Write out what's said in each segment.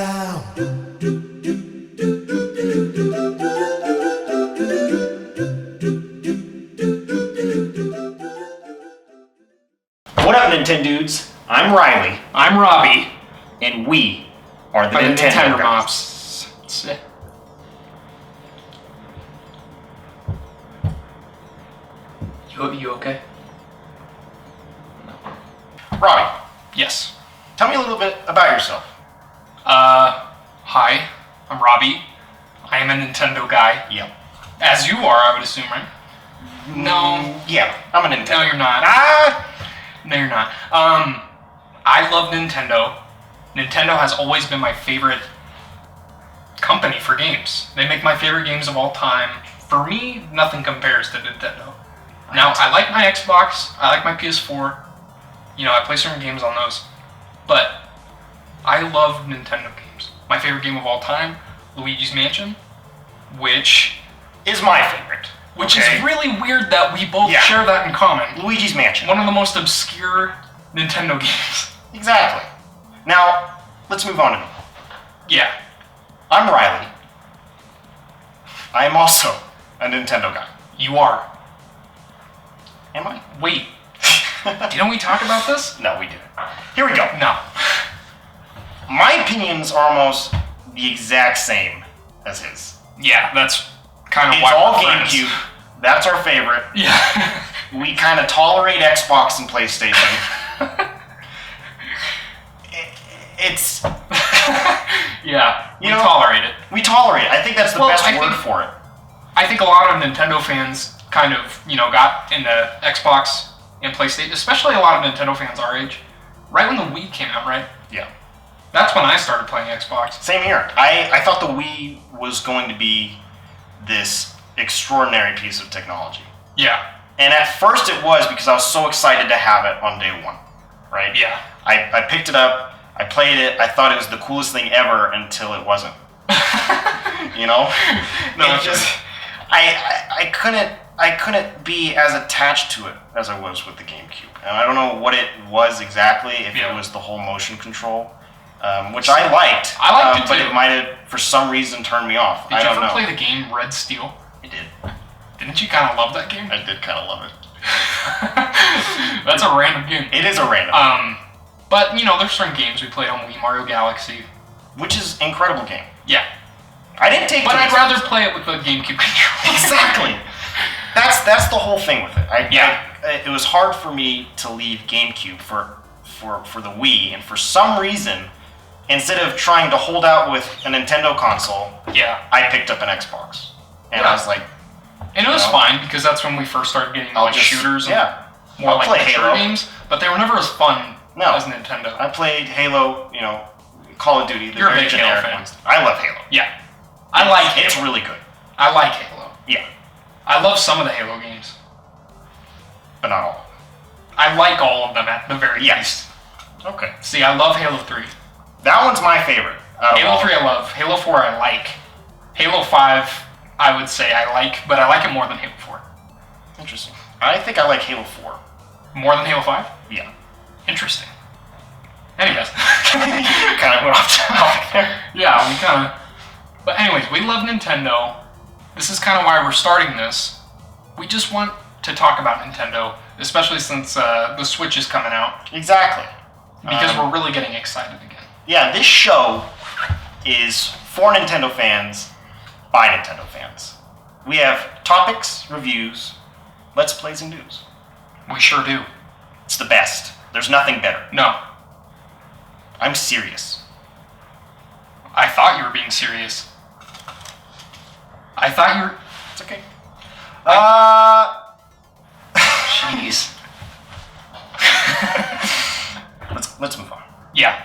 down. What up, Nintendudes? I'm Riley. I'm Robbie. And we are the Nintendo Nintendo Mops. You okay? Robbie, Yes. tell me a little bit about yourself. Hi. I'm Robbie. I am a Nintendo guy. Yep. As you are, I would assume, right? No. Yeah, I'm a Nintendo. No, you're not. No, you're not. I love Nintendo. Nintendo has always been my favorite company for games. They make my favorite games of all time. For me, nothing compares to Nintendo. Now, I like my Xbox. I like my PS4. You know, I play certain games on those. But I love Nintendo games. My favorite game of all time, Luigi's Mansion, which Is my favorite. is really weird that we both share that in common. Luigi's Mansion. One of the most obscure Nintendo games. Exactly. Now, let's move on to me. Yeah. I'm Riley. I am also a Nintendo guy. You are. Am I? Wait. Didn't we talk about this? No, we didn't. Here we go. No. My opinions are almost the exact same as his. Yeah, that's kind of It's why all we're friends. GameCube. That's our favorite. Yeah. We kind of tolerate Xbox and PlayStation. It's Yeah. You We know- tolerate it. we tolerate it. I think that's the Well, best I word think- for it. I think a lot of Nintendo fans kind of, got into Xbox and PlayStation, especially a lot of Nintendo fans our age, right when the Wii came out, right? Yeah. That's when I started playing Xbox. Same here. I thought the Wii was going to be this extraordinary piece of technology. Yeah. And at first it was because I was so excited to have it on day one, right? Yeah. I picked it up, I played it, I thought it was the coolest thing ever until it wasn't. You know? No, It just I couldn't be as attached to it as I was with the GameCube. And I don't know what it was exactly, if it was the whole motion control, which I liked. I liked it but too. it might have, for some reason, turned me off. Did I you don't ever know. play the game Red Steel? I did. Didn't you kind of love that game? I did kind of love it. That's a random game. It is a random, But, there's certain games we played on Wii, Mario Galaxy. which is an incredible game. Yeah. I didn't take. But to I'd this- rather play it with the GameCube controller. Exactly. That's the whole thing with it. It was hard for me to leave GameCube for the Wii, and for some reason, instead of trying to hold out with a Nintendo console, I picked up an Xbox, and I was like, and it was fine because that's when we first started getting shooters and more I'll like play mature Halo. games, but they were never as fun as Nintendo. I played Halo, Call of Duty, the You're a very big Halo generic fan. ones. I love Halo. Yeah. I like Halo. It's really good. I like Halo. Yeah, I love some of the Halo games. but not all. I like all of them at the very least. Okay. See, I love Halo 3. That one's my favorite. Halo 3 I love. Halo 4 I like. Halo 5 I would say I like, but I like it more than Halo 4. Interesting. I think I like Halo 4. More than Halo 5? Yeah. Interesting. Anyways. Kind of went off topic there. Yeah, we kind of... But anyways, we love Nintendo. This is kind of why we're starting this. We just want to talk about Nintendo, especially since the Switch is coming out, Exactly. because we're really getting excited again. Yeah, this show is for Nintendo fans, by Nintendo fans. We have topics, reviews, let's plays, and news. We sure do. It's the best. There's nothing better. No, I'm serious. I thought you were being serious. I thought you were... It's okay. Jeez. Let's move on. Yeah.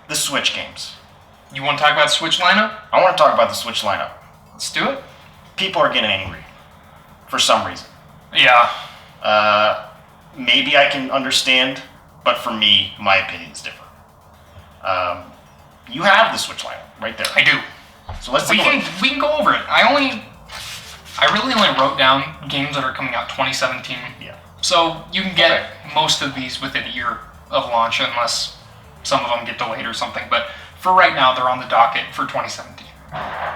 The Switch games. You want to talk about Switch lineup? I want to talk about the Switch lineup. Let's do it. People are getting angry for some reason. Yeah. Maybe I can understand, but for me, my opinion is different. You have the Switch lineup right there. I do. So let's We take a look. can go over it. I really only wrote down games that are coming out 2017. Yeah. So you can get most of these within a year of launch, unless some of them get delayed or something. But for right now, they're on the docket for 2017.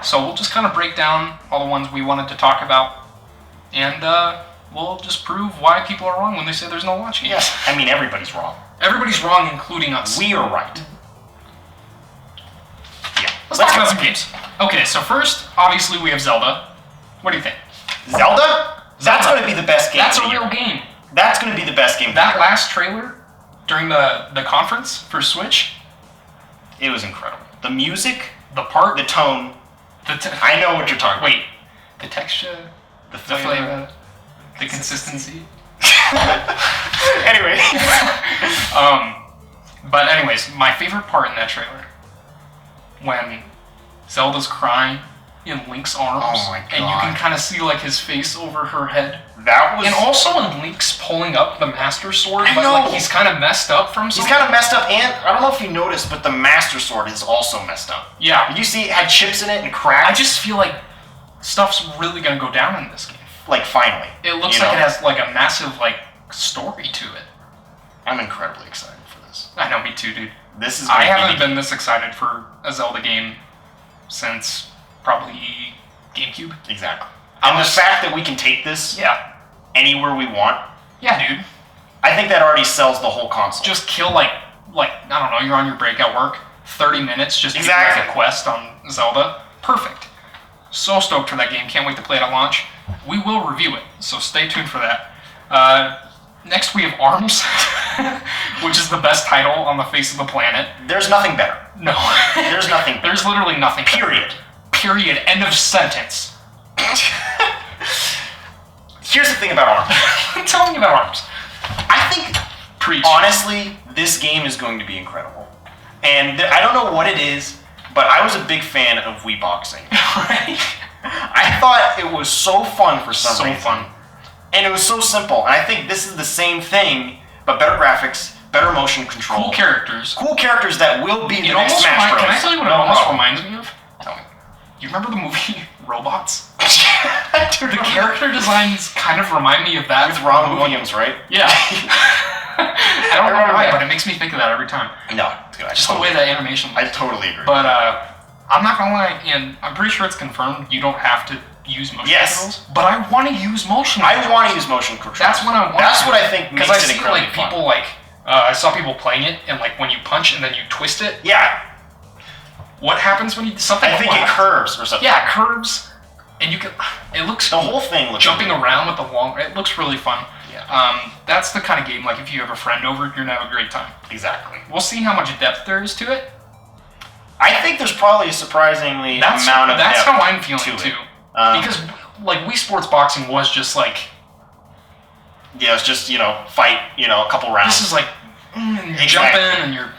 So we'll just kind of break down all the ones we wanted to talk about, and we'll just prove why people are wrong when they say there's no launch game. Yes, I mean, everybody's wrong. Everybody's wrong, including us. We are right. Yeah. Let's talk about some games. Okay, so first, obviously, we have Zelda. What do you think? Zelda? That's going to be the best game. That's of a the real year. game. That's going to be the best game. That last trailer during the conference for Switch, it was incredible. The music, the part, the tone. I know what you're talking about. Wait, the texture, the flavor, the consistency. Anyway. But anyways, my favorite part in that trailer, when Zelda's crying in Link's arms, oh my God. and you can kind of see like his face over her head. That was. And also when Link's pulling up the Master Sword, but like he's kind of messed up from something. He's kind of messed up, and I don't know if you noticed, but the Master Sword is also messed up. Yeah. Did you see it had chips in it and cracked? I just feel like stuff's really gonna go down in this game. Like finally. It looks like it has like a massive like story to it. I'm incredibly excited for this. I know, me too, dude. This is. I haven't been this excited for a Zelda game since probably GameCube. Exactly. And the fact that we can take this anywhere we want. Yeah, dude. I think that already sells the whole console. Just kill like I don't know, you're on your break at work, 30 minutes just to do like a quest on Zelda. Perfect. So stoked for that game. Can't wait to play it at launch. We will review it, so stay tuned for that. Next we have ARMS, which is the best title on the face of the planet. There's nothing better. No. There's nothing better. There's literally nothing better. Period. End of sentence. Here's the thing about ARMS. Tell me about ARMS. I think, honestly, this game is going to be incredible. And I don't know what it is, but I was a big fan of Wii Boxing. Right? I thought it was so fun for some reason. So fun. And it was so simple. And I think this is the same thing, but better graphics, better motion control. Cool characters. Cool characters that will be the It next Smash Bros. Can I tell you what it almost reminds me of? Tell me. You remember the movie Robots? The character designs kind of remind me of that. With Ron Williams, right? Yeah. I don't know why, but it makes me think of that every time. No, it's good. Just the way that animation looks. I totally agree. But I'm not gonna lie, and I'm pretty sure it's confirmed you don't have to use motion controls. But I want to use motion controls. I want to use motion controls. That's what I want. That's what I think makes it incredibly fun. Because I see I saw people playing it, and like when you punch and then you twist it. Yeah. What happens when you something? I think it curves or something. Yeah, it curves, and you can. It looks. The whole thing looks. Jumping around with the long. It looks really fun. Yeah. That's the kind of game like if you have a friend over, you're gonna have a great time. Exactly. We'll see how much depth there is to it. I think there's probably a surprisingly amount of That's depth how I'm feeling to too. It. Because like Wii Sports Boxing was just like. Yeah, it's just fight a couple rounds. This is like you're jumping and you're.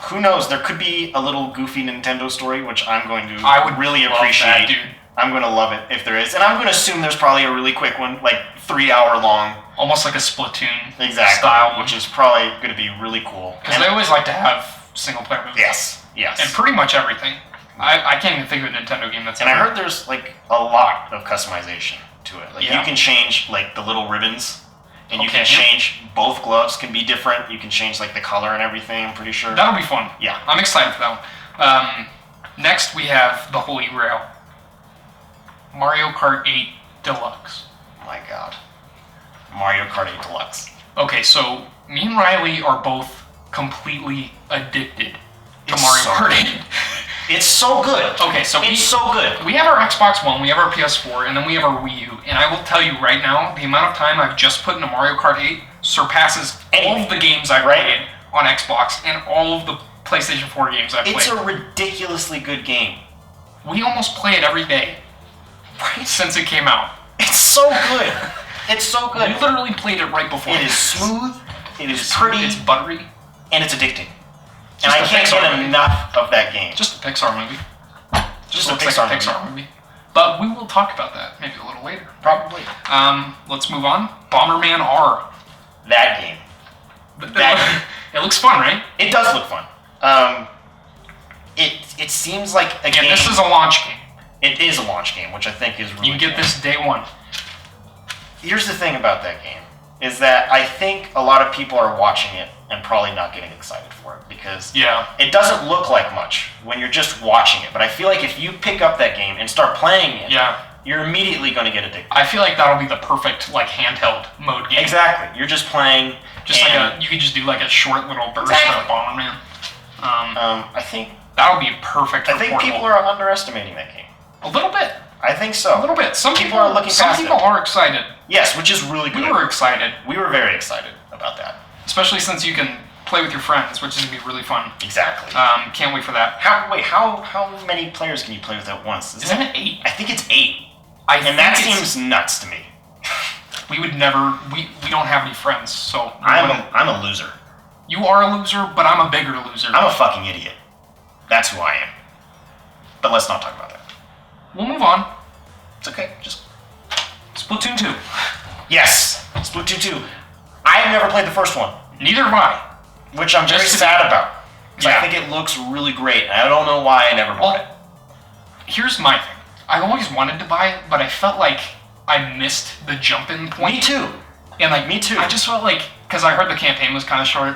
Who knows? There could be a little goofy Nintendo story, which I'm going to. I would really love appreciate. that, dude. I'm going to love it if there is, and I'm going to assume there's probably a really quick one, like 3 hour long. Almost like a Splatoon style, which is probably going to be really cool. Because they always like to have single player moves. Yes. And pretty much everything. I can't even think of a Nintendo game that's. And I heard there's like a lot of customization to it. Like Yeah. you can change like the little ribbons, and you can change both gloves can be different. You can change like the color and everything. I'm pretty sure. That'll be fun. Yeah. I'm excited for that one. Next we have the Holy Grail. Mario Kart 8 Deluxe. My God. Mario Kart 8 Deluxe. Okay, so me and Riley are both completely addicted to It's Mario so Kart good. 8. It's so good. Okay, so it's so good. We have our Xbox One, we have our PS4, and then we have our Wii U. And I will tell you right now, the amount of time I've just put into Mario Kart 8 surpasses all of the games I've played on Xbox and all of the PlayStation 4 games I've played. It's a ridiculously good game. We almost play it every day. Right since it came out. It's so good. It's so good. We literally played it right before. It is smooth. It is pretty. pretty. It's buttery. And it's addicting. And I can't get enough of that game. Just a Pixar movie. Just looks like a Pixar movie. But we will talk about that maybe a little later. Probably. Let's move on. Bomberman R. That game. It looks fun, right? It does look fun. It seems like a game. And this is a launch game. It is a launch game, which I think is really You get cool. this day one. Here's the thing about that game. is that I think a lot of people are watching it and probably not getting excited for it because it doesn't look like much when you're just watching it. But I feel like if you pick up that game and start playing it, you're immediately going to get addicted. I feel like that'll be the perfect like handheld mode game. Exactly. You're just playing. Just like you could just do like a short little burst of Bomberman. I think that'll be perfect. I think people are underestimating that game. A little bit. I think so. A little bit. Some people are looking. Some people are excited. Yes, which is really good. We were excited. We were very excited about that. Especially since you can play with your friends, which is gonna be really fun. Exactly. Can't wait for that. How many players can you play with at once? Isn't it 8? I think it's 8. And that seems nuts to me. We would never. We don't have any friends, so I'm a loser. You are a loser, but I'm a bigger loser. I'm a fucking idiot. That's who I am. But let's not talk about that. We'll move on. It's okay. Just Splatoon 2. Yes, Splatoon 2. I have never played the first one. Neither have I. Which I'm very sad about. Because I think it looks really great, and I don't know why I never bought it. Here's my thing. I always wanted to buy it, but I felt like I missed the jump-in point. Me too. And like me too. I just felt like, because I heard the campaign was kind of short,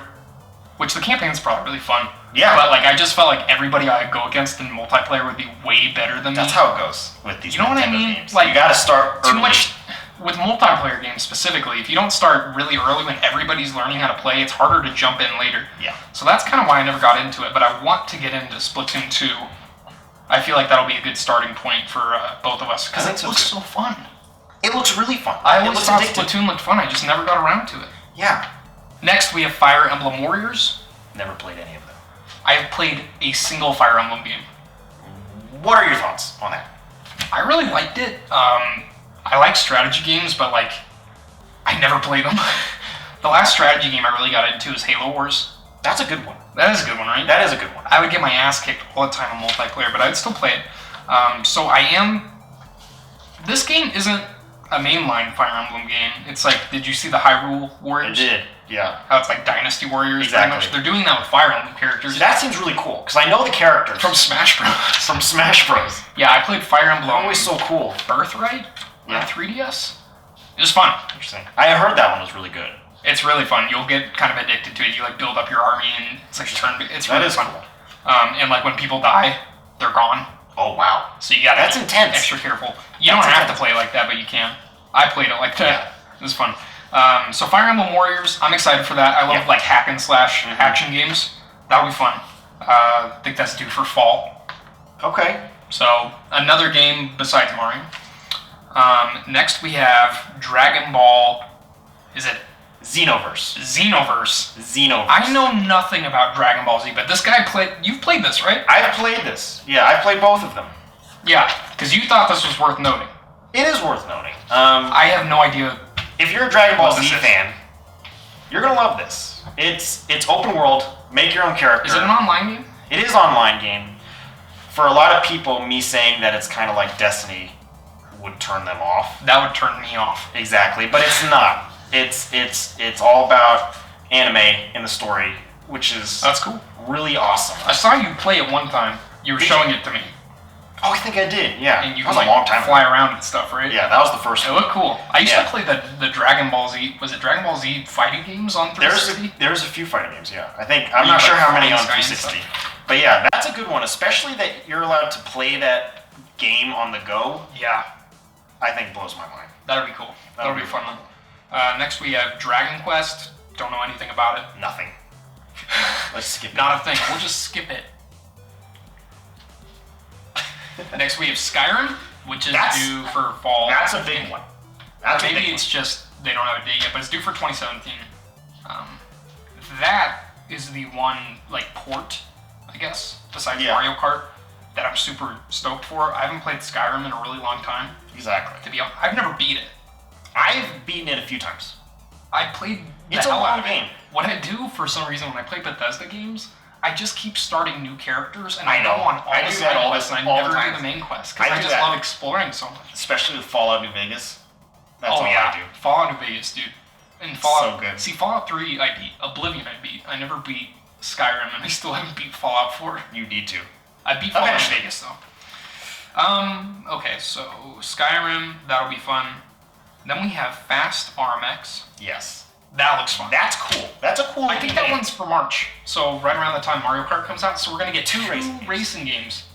which the campaign's probably really fun. Yeah. But like I just felt like everybody I go against in multiplayer would be way better than me. That's how it goes with these Nintendo games. Like, you gotta start too early. much with multiplayer games specifically. If you don't start really early when everybody's learning how to play, it's harder to jump in later. Yeah. So that's kind of why I never got into it. But I want to get into Splatoon 2. I feel like that'll be a good starting point for both of us because it looks so fun. It looks really fun. I always thought Splatoon looked fun. I just never got around to it. Yeah. Next, we have Fire Emblem Warriors. Never played any of them. I have played a single Fire Emblem game. What are your thoughts on that? I really liked it. I like strategy games, but like, I never played them. The last strategy game I really got into was Halo Wars. That's a good one. That is a good one, right? That is a good one. I would get my ass kicked all the time in multiplayer, but I'd still play it. So I am... This game isn't a mainline Fire Emblem game. It's like, did you see the Hyrule Warriors? I did, yeah. How it's like Dynasty Warriors, exactly. pretty much. They're doing that with Fire Emblem characters. See, that seems really cool, because I know the characters. From Smash Bros. From Smash Bros. Yeah, I played Fire Emblem. They're always so cool. Birthright? On 3DS? It was fun. Interesting. I heard that one was really good. It's really fun. You'll get kind of addicted to it. You like build up your army, and it's like it's really fun. Cool. And like when people die, they're gone. Oh wow! So you gotta That's intense. Extra careful. You don't have to play like that, but you can. I played it like that. Yeah. It was fun. So Fire Emblem Warriors, I'm excited for that. I love like hack and slash action games. That'll be fun. I think that's due for fall. Okay. So another game besides Mario. Next we have Dragon Ball. Is it? Xenoverse. I know nothing about Dragon Ball Z, but this guy you've played this, right? I've played this. Yeah, I've played both of them. Yeah, because you thought this was worth noting. It is worth noting. I have no idea. If you're a Dragon Ball Z fan, you're gonna love this. It's open world, make your own character. Is it an online game? It is an online game. For a lot of people, me saying that it's kind of like Destiny would turn them off. That would turn me off. Exactly, but it's not. It's all about anime in the story, which is that's cool. Really awesome. I saw you play it one time. You were showing it to me. Oh, I think I did. Yeah. And you can like a long time fly around and stuff, right? Yeah, that was the first one. It looked cool. I used to play the Dragon Ball Z. Was it Dragon Ball Z fighting games on 360? There's a few fighting games. Yeah, I'm not sure how many on 360. But yeah, that's a good one, especially that you're allowed to play that game on the go. Yeah. I think blows my mind. That'll be cool. That'll be a fun one. Next we have Dragon Quest. Don't know anything about it. Nothing. Let's skip it. Not a thing. We'll just skip it. Next we have Skyrim, which is due for fall. That's a big one. Maybe it's just they don't have a date yet, but it's due for 2017. That is the one like port, I guess, besides Mario Kart, that I'm super stoked for. I haven't played Skyrim in a really long time. Exactly. To be honest, I've never beat it. I've beaten it a few times. I played the hell out of it. What I do for some reason when I play Bethesda games, I just keep starting new characters and I go on all the side quests and I never do the main quest because I just love exploring so much. Especially with Fallout New Vegas. That's all I do. Fallout New Vegas, dude. And Fallout, so good. See, Fallout 3 I beat. Oblivion I beat. I never beat Skyrim and I still haven't beat Fallout 4. You need to. I beat Fallout New Vegas though. Okay, so Skyrim, that'll be fun. Then we have Fast RMX. Yes. That looks fun. That's cool. That's a cool I think that one's for March. So right around the time Mario Kart comes out. So we're going to get two racing games.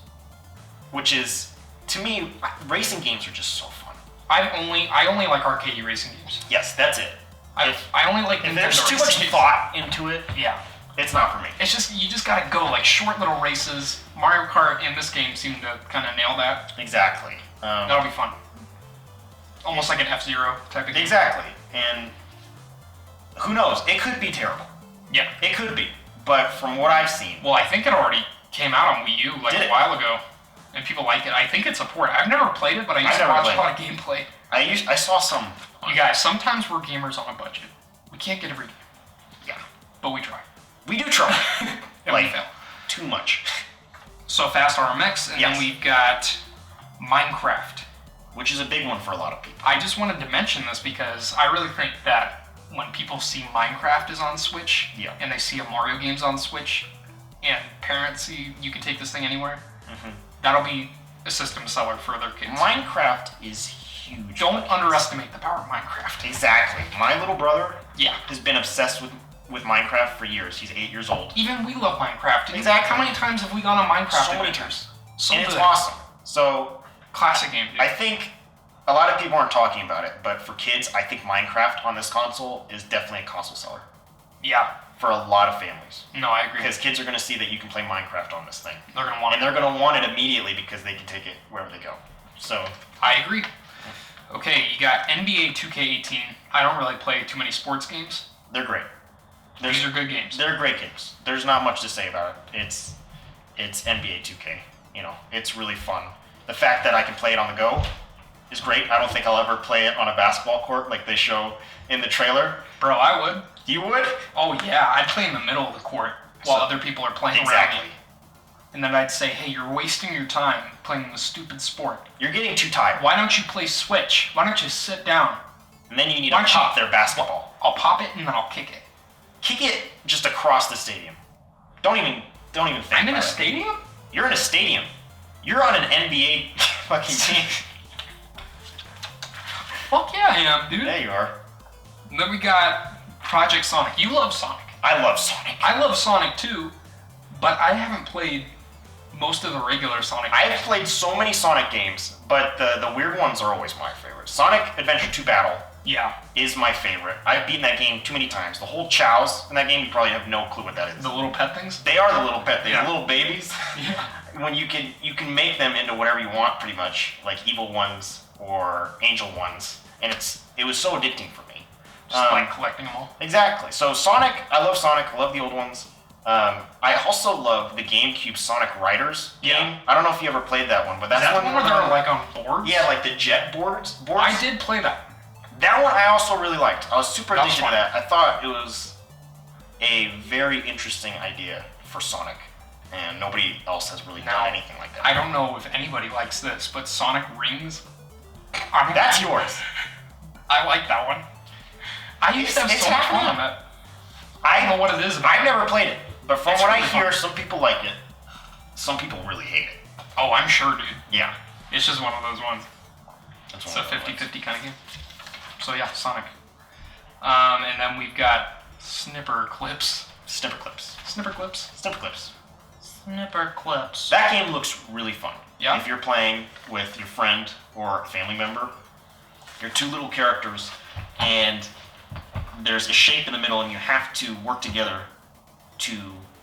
Which is, to me, racing games are just so fun. I only like arcade racing games. Yes, that's it. I only like if there's too much thought into it, yeah, it's not for me. It's just, you just gotta go like short little races. Mario Kart and this game seem to kind of nail that. Exactly. That'll be fun. Almost like an F-Zero type of game. Exactly. And who knows? It could be terrible. Yeah. It could be. But from what I've seen... Well, I think it already came out on Wii U like a while ago. And people like it. I think it's a port. I've never played it, but I used to watch a lot of gameplay. I saw some... You guys, sometimes we're gamers on a budget. We can't get every game. Yeah. But we try. We do try. And we fail. Too much. So Fast RMX, and then we've got Minecraft. Which is a big one for a lot of people. I just wanted to mention this because I really think that when people see Minecraft is on Switch, and they see a Mario game's on Switch, and parents see you can take this thing anywhere, that'll be a system seller for their kids. Minecraft is huge. Don't underestimate the power of Minecraft. Exactly. My little brother has been obsessed with Minecraft for years. He's 8 years old. Even we love Minecraft. Exactly. How many times have we gone on Minecraft? So many times. And it's awesome. So, classic game, dude. I think a lot of people aren't talking about it, but for kids, I think Minecraft on this console is definitely a console seller. Yeah. For a lot of families. No, I agree. Because kids are going to see that you can play Minecraft on this thing. They're going to want it. And they're going to want it immediately because they can take it wherever they go. So. I agree. Okay, you got NBA 2K18. I don't really play too many sports games. They're great. These are good games. They're great games. There's not much to say about it. It's NBA 2K. You know, it's really fun. The fact that I can play it on the go is great. I don't think I'll ever play it on a basketball court like they show in the trailer. Bro, I would. You would? Oh yeah, I'd play in the middle of the court while other people are playing around me. And then I'd say, hey, you're wasting your time playing this stupid sport. You're getting too tired. Why don't you play Switch? Why don't you sit down? And then you need to pop their basketball. I'll pop it and then I'll kick it. Kick it just across the stadium. Don't even think I'm in a about it. stadium? You're in a stadium. You're on an NBA fucking team. Fuck yeah, I am, dude. There you are. And then we got Project Sonic. You love Sonic. I love Sonic. I love Sonic too, but I haven't played most of the regular Sonic games. I've played so many Sonic games, but the weird ones are always my favorite. Sonic Adventure 2 Battle is my favorite. I've beaten that game too many times. The whole chows in that game, you probably have no clue what that is. The little pet things? They are the little pet things, the little babies. Yeah. When you can make them into whatever you want, pretty much, like evil ones or angel ones, and it was so addicting for me. Just like collecting them all. Exactly. So Sonic, I love Sonic. I love the old ones. I also love the GameCube Sonic Riders game. I don't know if you ever played that one, but that's one where they're like on boards. Yeah, like the jet boards. I did play that. That one I also really liked. I was super addicted to that. I thought it was a very interesting idea for Sonic, and nobody else has really done anything like that. I don't know if anybody likes this, but Sonic Rings. That's yours. I like that one. I used to have so much fun on that. I don't know what it is about I've never played it, but from what I hear, some people like it. Some people really hate it. Oh, I'm sure, dude. Yeah. It's just one of those ones. It's a 50-50 kind of game. So yeah, Sonic. And then we've got Snipper Clips. Snipper Clips. Snipper Clips. Snipper Clips. Snipper Clips. That game looks really fun. Yeah. If you're playing with your friend or a family member, you're two little characters, and there's a shape in the middle, and you have to work together to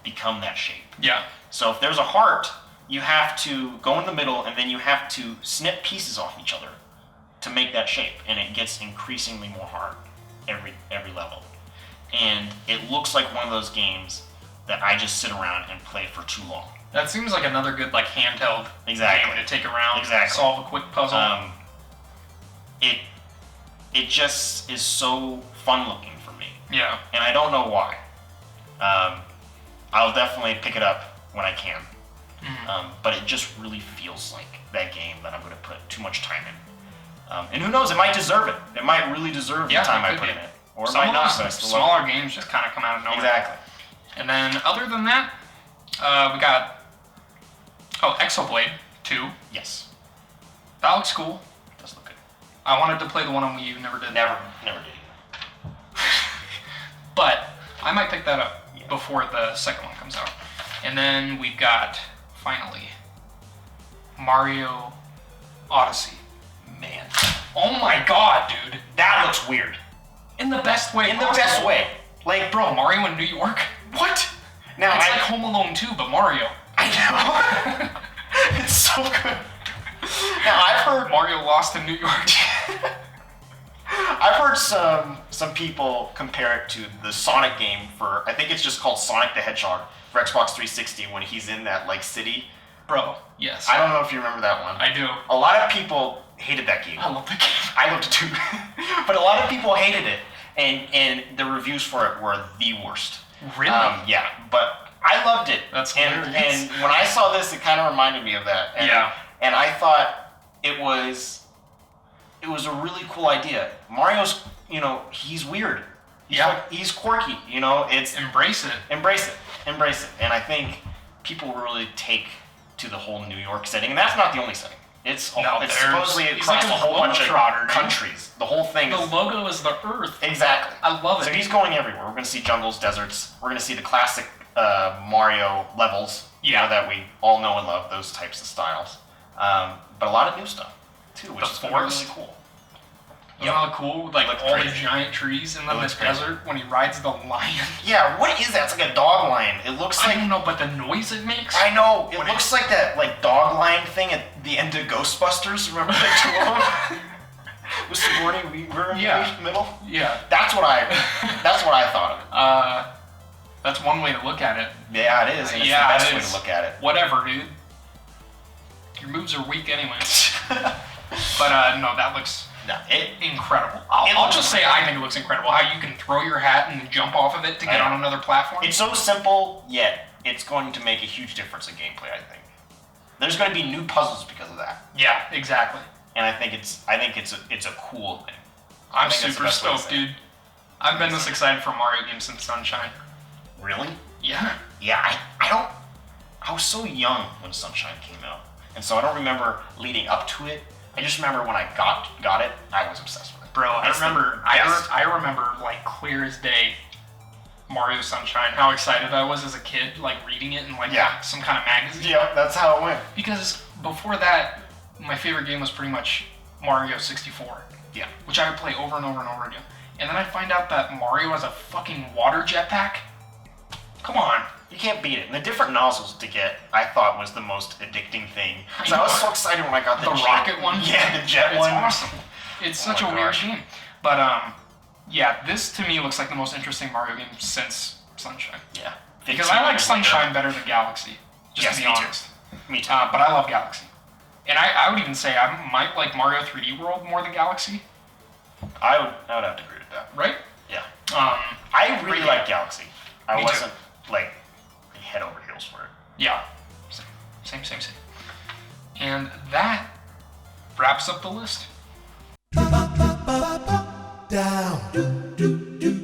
become that shape. Yeah. So if there's a heart, you have to go in the middle, and then you have to snip pieces off each other to make that shape, and it gets increasingly more hard every level. And it looks like one of those games that I just sit around and play for too long. That seems like another good like handheld game to take around, solve a quick puzzle. It just is so fun looking for me. Yeah. And I don't know why. I'll definitely pick it up when I can. But it just really feels like that game that I'm going to put too much time in. And who knows, it might deserve it. It might really deserve the time I put in it. Or it might not. But smaller games just kind of come out of nowhere. Exactly. And then other than that, we got Exoblade 2. Yes. That looks cool. It does look good. I wanted to play the one on Wii U, never did. Never did. But I might pick that up before the second one comes out. And then we've got, finally, Mario Odyssey. Man. Oh my god, dude. That looks weird. In the best way In the possible. best way. Like, Bro, Mario in New York? what? Now, It's like Home Alone 2, but Mario. I know. It's so good. Now, I've heard Mario lost in New York. I've heard some people compare it to the Sonic game for, I think it's just called Sonic the Hedgehog for Xbox 360 when he's in that like city. Bro, yes. I don't know if you remember that one. I do. A lot of people hated that game. I love the game. I loved it too. But a lot of people hated it, and the reviews for it were the worst. Really? Yeah, but I loved it. That's and hilarious. when I saw this, it kind of reminded me of that. And, Yeah. And I thought it was a really cool idea. Mario's, he's weird. He's quirky. It's Embrace it. embrace it. And I think people really take to the whole New York setting, and that's not the only setting. It's supposedly he's across like a whole bunch of globetrotter, dude. countries. The whole thing The is logo is the Earth. exactly. I love it. So he's going everywhere. We're going to see jungles, deserts. We're going to see the classic Mario levels. Yeah. That we all know and love, those types of styles. But a lot of new stuff too, which is gonna be forest. really cool. You know how cool? Like Looks all the crazy. giant trees and then It the looks crazy. desert when he rides the lion. Yeah, what is that? It's like a dog lion. It looks I like don't know, but the noise it makes. I know. It When looks like that dog lion thing at the end of Ghostbusters. Remember the two of them? With Sigourney Weaver in Yeah. the middle? Yeah. That's what I thought of it. That's one way to look at it. Yeah, it is. And it's Yeah, the best it way is. to look at it. Whatever, dude. Your moves are weak anyways. But no, that looks No, incredible. I'll just say I think it looks incredible. How you can throw your hat and jump off of it to get I know. on another platform. It's so simple, yet it's going to make a huge difference in gameplay, I think. There's going to be new puzzles because of that. Yeah, exactly. And I think it's a cool thing. I'm think that's the super best way to stoked, say it. dude. I've been this excited for Mario games since Sunshine. Really? Yeah. Yeah, I was so young when Sunshine came out. And so I don't remember leading up to it. I just remember when I got it, I was obsessed with it. Bro, I It's the remember best. I remember like clear as day Mario Sunshine, how excited I was as a kid, like reading it in like Yeah. some kind of magazine. Yep, that's how it went. Because before that, my favorite game was pretty much Mario 64. Yeah. Which I would play over and over and over again. And then I find out that Mario has a fucking water jetpack. Come on. You can't beat it. And the different nozzles to get, I thought, was the most addicting thing. So I was so excited when I got The jet. rocket one? Yeah, the jet It's one. awesome. It's Oh such my a weird gosh. game. But yeah, this to me looks like the most interesting Mario game since Sunshine. Yeah. Because 15 I like years Sunshine later. better than Galaxy. Just Yes, to be me too. honest. Me too. But I love Galaxy. And I would even say I might like Mario 3D World more than Galaxy. I would have to agree with that. Right? Yeah. Um, I really like Galaxy. I Me too. wasn't like head over heels for it. yeah. Same. And that wraps up the list. Down.